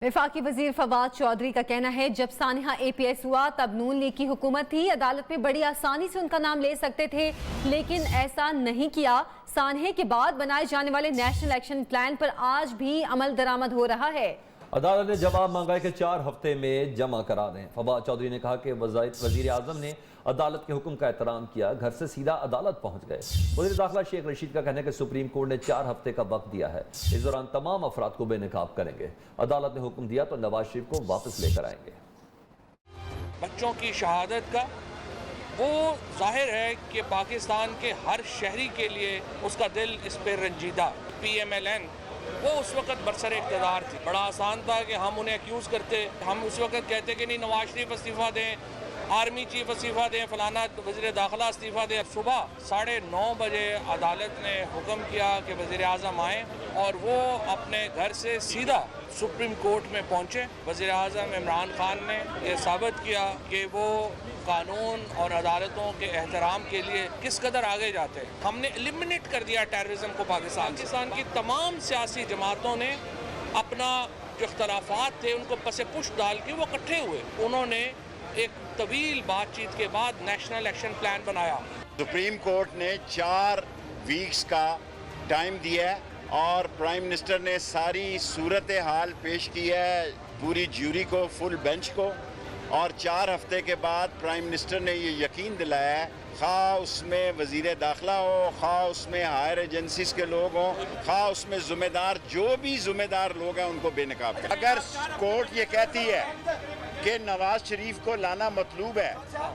वफाकी वजीर फवाद चौधरी का कहना है जब सानिहा APS हुआ तब नून लीग की हुकूमत थी, अदालत में बड़ी आसानी से उनका नाम ले सकते थे, लेकिन ऐसा नहीं किया। सानहे के बाद बनाए जाने वाले नेशनल एक्शन प्लान पर आज भी अमल दरामद हो रहा है। अदालत ने जवाब मांगा है कि 4 हफ्ते में जमा करा दें। फवाद चौधरी ने कहा कि वजीर आजम ने अदालत के हुक्म का एहतराम किया, घर से सीधा अदालत पहुंच गए। वज़ीर दाखिला शेख रशीद का कहना है कि सुप्रीम कोर्ट ने 4 हफ्ते का वक्त दिया है, इस दौरान तमाम अफराद को बेनकाब करेंगे। अदालत ने हुक्म दिया तो नवाज शरीफ को वापस लेकर आएंगे। बच्चों की शहादत का वो जाहिर है कि पाकिस्तान के हर शहरी के लिए उसका दिल इस पर रंजीदा। PMLN वो उस वक्त बरसर इक़्तिदार थी, बड़ा आसान था कि हम उन्हें एक्यूज़ करते, हम उस वक्त कहते कि नहीं नवाज शरीफ इस्तीफ़ा दें, आर्मी चीफ इस्तीफ़ा दें, फलाना वज़ीर दाखिला इस्तीफ़ा दें। सुबह 9:30 बजे अदालत ने हुक्म किया कि वज़ीर आज़म आएँ और वो अपने घर से सीधा सुप्रीम कोर्ट में पहुँचे। वज़ीर आज़म इमरान खान ने ये साबित किया कि वो कानून और अदालतों के एहतराम के लिए किस कदर आगे जाते हैं। हमने एलिमिनेट कर दिया टेररिज्म को। पाकिस्तान की तमाम सियासी जमातों ने अपना जो इख्तलाफात थे उनको पसे पुश डाल के वो इकट्ठे हुए, उन्होंने एक तवील बातचीत के बाद नेशनल एक्शन प्लान बनाया। सुप्रीम कोर्ट ने 4 वीक्स का टाइम दिया है और प्राइम मिनिस्टर ने सारी सूरत हाल पेश की है पूरी ज्यूरी को, फुल बेंच को, और 4 हफ्ते के बाद प्राइम मिनिस्टर ने ये यकीन दिलाया है, खा उसमें वज़ीर दाखिला हो, खा उसमें हायर एजेंसीज के लोग हों, खा उसमें ज़िम्मेदार जो भी ज़िम्मेदार लोग हैं उनको बेनकाब करें। अगर कोर्ट ये कहती है कि नवाज शरीफ को लाना मतलूब है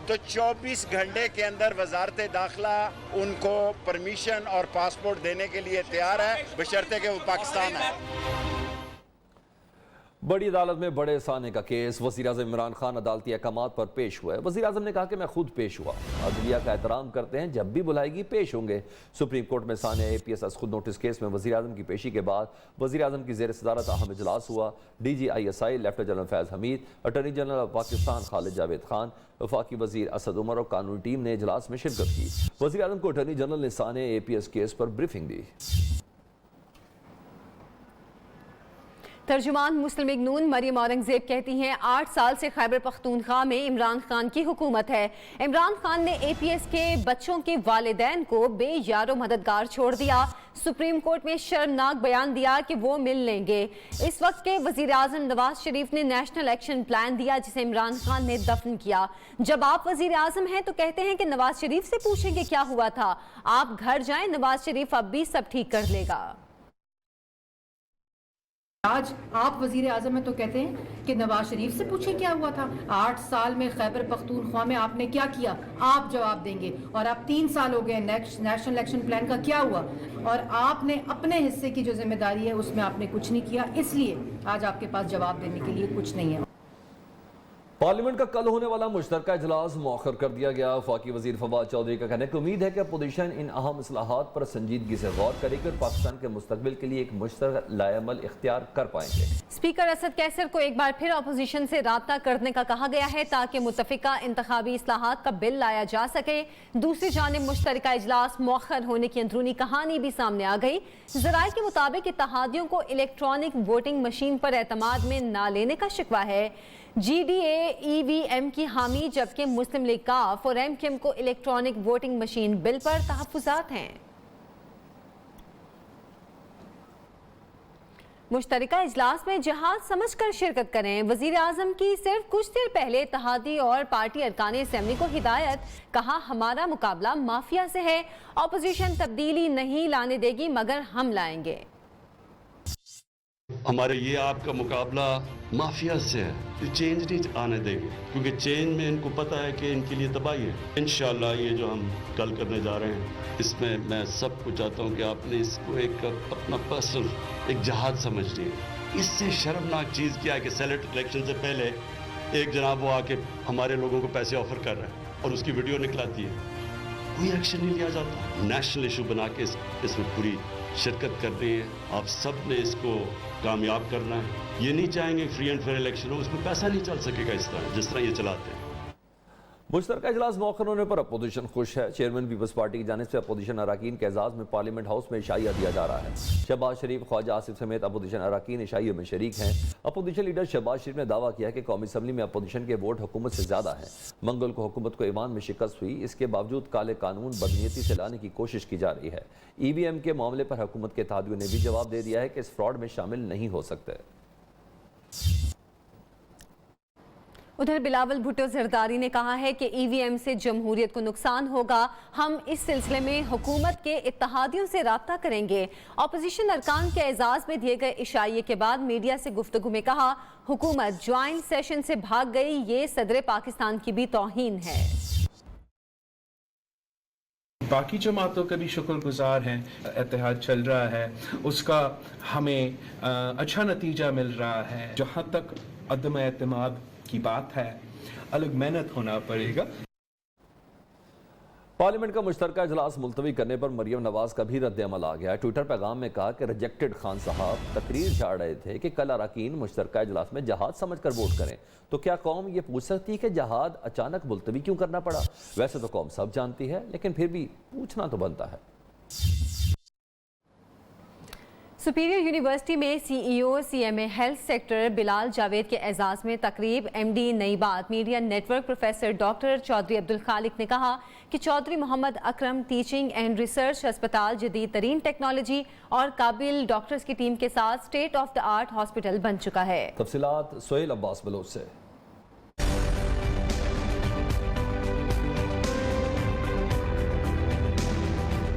तो 24 घंटे के अंदर वजारत दाखिला उनको परमिशन और पासपोर्ट देने के लिए तैयार है, बशर्ते कि वो पाकिस्तान है। बड़ी अदालत में बड़े साने का केस, वज़ीर आज़म इमरान खान अदालती अहकामात पर पेश हुआ है। वज़ीर आज़म ने कहा कि मैं खुद पेश हुआ, अदलिया का एहतराम करते हैं, जब भी बुलाएगी पेश होंगे। सुप्रीम कोर्ट में साने APS खुद नोटिस केस में वज़ीर आज़म की पेशी के बाद वज़ीर आज़म की ज़ेर सदारत अहम इजलास हुआ। DG ISI lieutenant general Faiz Hamid, attorney general of Pakistan Khalid Javed Khan, वफाकी वज़ीर असद उमर और कानूनी टीम ने इजलास में शिरकत की। वज़ीर आज़म को अटॉर्नी जनरल ने साने APS केस पर ब्रीफिंग दी। तर्जुमान मुस्लिम लीग नून मरियम औरंगजेब कहती हैं 8 साल से खैबर पख्तूनख्वा में इमरान खान की हुकूमत है। इमरान खान ने APS के बच्चों के वालिदैन को बेयारो मददगार छोड़ दिया। सुप्रीम कोर्ट में शर्मनाक बयान दिया कि वो मिल लेंगे। इस वक्त के वजीर आजम नवाज शरीफ ने नेशनल एक्शन प्लान दिया जिसे इमरान खान ने दफन किया। जब आप वजीर आजम हैं तो कहते हैं कि नवाज शरीफ से पूछेंगे क्या हुआ था। आप घर जाएं, नवाज शरीफ अब भी सब ठीक कर लेगा। आज आप वजीर आजम हैं तो कहते हैं कि नवाज शरीफ से पूछें क्या हुआ था। 8 साल में खैबर पख्तूनख्वा में आपने क्या किया, आप जवाब देंगे। और अब 3 साल हो गए, नेशनल एक्शन प्लान का क्या हुआ, और आपने अपने हिस्से की जो जिम्मेदारी है उसमें आपने कुछ नहीं किया, इसलिए आज आपके पास जवाब देने के लिए कुछ नहीं है। पार्लियामेंट का कल होने वाला मुश्तरका इजलास मौखर कर दिया गया। वफाकी वजीर फवाद चौधरी का कहना है कि उम्मीद है कि अपोजिशन इन अहम इस्लाहात पर संजीदगी से गौर करेगी और पाकिस्तान के मुस्तकबिल के लिए एक मुश्तरका लाएअमल इख्तियार कर पाएंगे। स्पीकर असद कैसर को एक बार फिर अपोजिशन से राब्ता करने का कहा गया है ताकि मुतफिका इंतखाबी इस्लाहात का बिल लाया जा सके। दूसरी जानिब मुश्तरका इजलास मौखर होने की अंदरूनी कहानी भी सामने आ गई। ज़राए के मुताबिक इत्तेहादियों को इलेक्ट्रॉनिक वोटिंग मशीन पर एतमाद में ना लेने का शिकवा है। GDA EVM की हामी, जबकि मुस्लिम लीग काफ और MKM को इलेक्ट्रॉनिक वोटिंग मशीन बिल पर तहफ्फुज़ात हैं। मुश्तरका इजलास में जहाज समझकर शिरकत करें। वजीर आजम की सिर्फ कुछ देर पहले इत्तेहादी और पार्टी अरकान असेंबली को हिदायत, कहा हमारा मुकाबला माफिया से है, अपोजिशन तब्दीली नहीं लाने देगी मगर हम लाएंगे। हमारे ये आपका मुकाबला माफिया से है, ये चेंज नहीं आने देंगे, क्योंकि चेंज में इनको पता है कि इनके लिए तबाही है। इंशाल्लाह ये जो हम कल करने जा रहे हैं इसमें मैं सबको चाहता हूँ कि आपने इसको एक अपना पर्सनल एक जहाज समझ लिया। इससे शर्मनाक चीज़ क्या है कि सेनेट इलेक्शन से पहले एक जनाब वो आके हमारे लोगों को पैसे ऑफर कर रहा है और उसकी वीडियो निकलाती है, कोई एक्शन नहीं लिया जाता। नेशनल इशू बना के इसमें पूरी शिरकत करनी है। आप सब ने इसको कामयाब करना है। ये नहीं चाहेंगे फ्री एंड फेयर इलेक्शन हो, उसमें पैसा नहीं चल सकेगा इस तरह जिस तरह ये चलाते हैं। मुश्तरका इजलास मौखर होने पर अपोजिशन खुश है। चेयरमैन पीपल्स पार्टी की जानिब से अपोजिशन अरकान के एजाज़ में पार्लियामेंट हाउस में इशाइया दिया जा रहा है। शहबाज शरीफ, ख्वाजा आसिफ समेत अपोजिशन अरकान इशाइयों में शरीक हैं। अपोजिशन लीडर शहबाज शरीफ ने दावा किया है कि कौमी असम्बली में अपोजिशन के वोट हुकूमत से ज़्यादा हैं। मंगल को हुकूमत को ईवान में शिकस्त हुई, इसके बावजूद काले कानून बदनीयती से लाने की कोशिश की जा रही है। EVM के मामले पर हुकूमत के इत्तेहादियों ने भी जवाब दे दिया है कि इस फ्रॉड में शामिल नहीं हो सकते। उधर बिलावल भुट्टो जरदारी ने कहा है कि EVM से जमहूरियत को नुकसान होगा। हम इस सिलसिले में हुकूमत के इत्तेहादियों से राब्ता करेंगे। अपोजिशन अरकान के एजाज में दिए गए इशाइये के बाद मीडिया से गुफ्तगू में कहा, हुकूमत ज्वाइंट सेशन से भाग गई, ये सदर पाकिस्तान की भी तौहीन है। बाकी जमातों का भी शुक्रगुजार हैं, इत्तेहाद चल रहा है, उसका हमें अच्छा नतीजा मिल रहा है। जहाँ तक अदम एतमाद की बात है, अलग मेहनत होना पड़ेगा। पार्लियामेंट का मुश्तरका इजलास मुलतवी करने पर मरियम नवाज का भी रद्द अमल आ गया। ट्विटर पैगाम में कहा कि रिजेक्टेड खान साहब तकरीर झाड़ रहे थे कि कल अरकान मुश्तरका इजलास में जहाद समझ कर वोट करें, तो क्या कौम ये पूछ सकती है कि जहाद अचानक मुलतवी क्यों करना पड़ा? वैसे तो कौम सब जानती है, लेकिन फिर भी पूछना तो बनता है। सुपीरियर यूनिवर्सिटी में CEO CMA health sector Bilal Javed के एजाज में तकरीब। MD Nai Baat media network professor doctor Chaudhry Abdul Khaliq ने कहा कि Chaudhry Muhammad Akram teaching and research अस्पताल जदीद तरीन टेक्नोलॉजी और काबिल डॉक्टर्स की टीम के साथ state of the art hospital बन चुका है। तफसीलात सोहेल अब्बास बलोच से।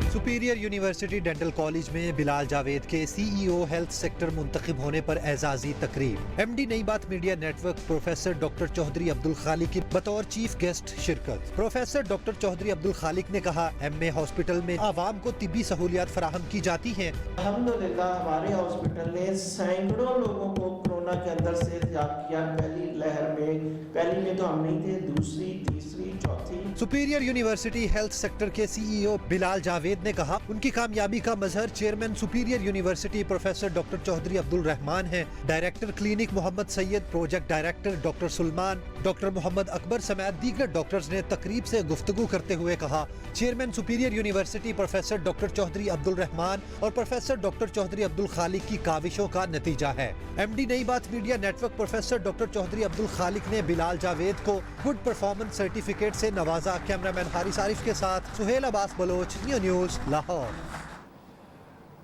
सुपीरियर यूनिवर्सिटी डेंटल कॉलेज में बिलाल जावेद के CEO हेल्थ सेक्टर मुंतखब होने पर एजाजी तकरीब। MD Nai Baat media network professor doctor Chaudhry Abdul Khaliq की बतौर चीफ गेस्ट शिरकत। प्रोफेसर डॉक्टर चौधरी अब्दुल खालिक ने कहा, MA हॉस्पिटल में आवाम को तिब्बी सहूलियात फराहम की जाती हैं। अल्हम्दुलिल्लाह हमारे हॉस्पिटल ने सैकड़ों लोगों को कोरोना के अंदर से एहतियात किया। पहली लहर में, पहली में तो हम नहीं थे, दूसरी, तीसरी, चौथी। सुपीरियर यूनिवर्सिटी हेल्थ सेक्टर के CEO बिलाल जावेद ने कहा, उनकी कामयाबी का मजहर chairman superior university professor doctor Chaudhry Abdul Rehman हैं। Director clinic Muhammad Syed, project director doctor Sulman, doctor Muhammad Akbar समेत दीगर डॉक्टर्स ने तकरीब से गुफ्तगू करते हुए कहा, chairman superior university professor doctor Chaudhry Abdul Rahman और प्रोफेसर डॉक्टर चौधरी अब्दुल खालिक की काविशों का नतीजा है। MD Nai Baat media network professor doctor Chaudhry Abdul Khaliq ने बिलाल जावेद को गुड परफॉर्मेंस सर्टिफिकेट से नवाजा। कैमरामैन हारिस आरिफ के साथ सुहेल अब्बास बलोच, न्यूज़ लाहौर।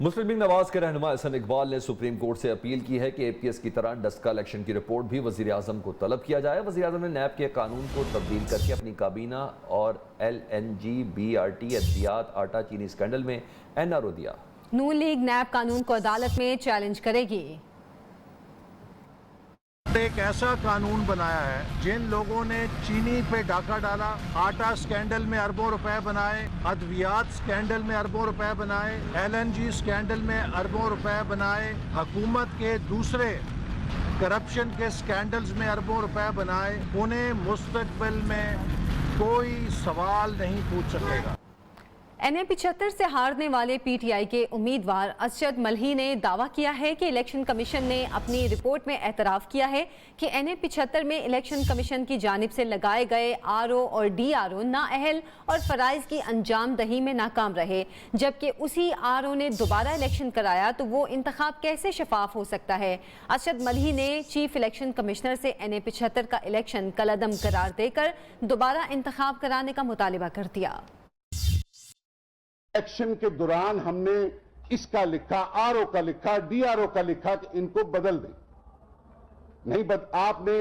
मुस्लिम लीग नवाज के रहनुमा एहसन इकबाल ने सुप्रीम कोर्ट से अपील की है कि APS की तरह डस्ट कलेक्शन की रिपोर्ट भी वज़ीर आज़म को तलब किया जाए। वज़ीर आज़म ने NAB के कानून को तब्दील करके अपनी काबीना और LNG, BRT, अद्वियात, आटा चीनी स्कैंडल में NRO दिया। नून लीग NAB कानून को अदालत में चैलेंज करेगी। एक ऐसा कानून बनाया है, जिन लोगों ने चीनी पे डाका डाला, आटा स्कैंडल में अरबों रुपए बनाए, अद्वियात स्कैंडल में अरबों रुपए बनाए, LNG स्कैंडल में अरबों रुपए बनाए, हुकूमत के दूसरे करप्शन के स्कैंडल्स में अरबों रुपए बनाए, उन्हें मुस्तकबिल में कोई सवाल नहीं पूछ सकेगा। NA 75 से हारने वाले PTI के उम्मीदवार अरशद मल्ही ने दावा किया है कि इलेक्शन कमीशन ने अपनी रिपोर्ट में एतराफ़ किया है कि NA 75 में इलेक्शन कमीशन की जानिब से लगाए गए RO और DRO नाअहल और फ़राइज़ की अंजाम दही में नाकाम रहे, जबकि उसी RO ने दोबारा इलेक्शन कराया तो वो इंतखाब कैसे शफाफ हो सकता है। अरशद मल्ही ने चीफ इलेक्शन कमिश्नर से NA 75 का इलेक्शन कलअदम करार देकर दोबारा इंतखाब कराने का मुतालिबा कर दिया। इलेक्शन के दौरान हमने इसका लिखा, RO का लिखा, DRO का लिखा कि इनको बदल दें, नहीं आपने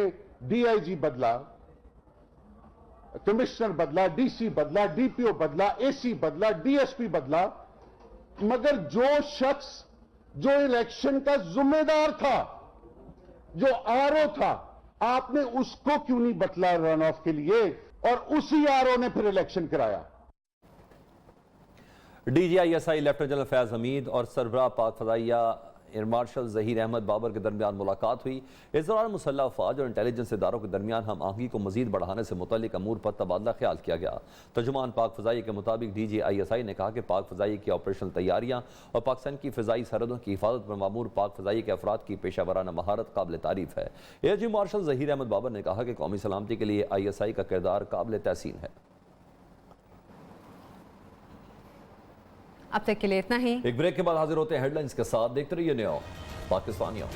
DIG बदला, कमिश्नर बदला, DC बदला, DPO बदला, AC बदला, DSP बदला, मगर जो शख्स जो इलेक्शन का जिम्मेदार था, जो RO था, आपने उसको क्यों नहीं बदला रन ऑफ के लिए, और उसी RO ने फिर इलेक्शन कराया। DGI SI lieutenant general Faiz Hamid और सरबराह पाक फजाइया ایئر مارشل ظہیر احمد بابر کے درمیان ملاقات ہوئی۔ اس دوران مسلح افواج اور انٹیلیجنس اداروں کے درمیان ہم آہنگی کو مزید بڑھانے سے متعلق امور پر تبادلہ خیال کیا گیا۔ ترجمان پاک فضائیہ کے مطابق DGISI نے کہا کہ پاک فضائیہ کی آپریشنل تیاریاں اور پاکستان کی فضائی سرحدوں کی حفاظت پر مامور پاک فضائیہ کے افراد کی پیشہ ورانہ مہارت قابل تعریف ہے۔ Air chief marshal Zaheer Ahmed Babar نے کہا کہ قومی سلامتی کے لیے ISI کا کردار قابل تحسین ہے۔ اب تک کے لیے اتنا ہی۔ ایک بریک کے بعد حاضر ہوتے ہیں ہیڈ لائنز کے ساتھ، دیکھتے رہیے نیو پاکستانیوں۔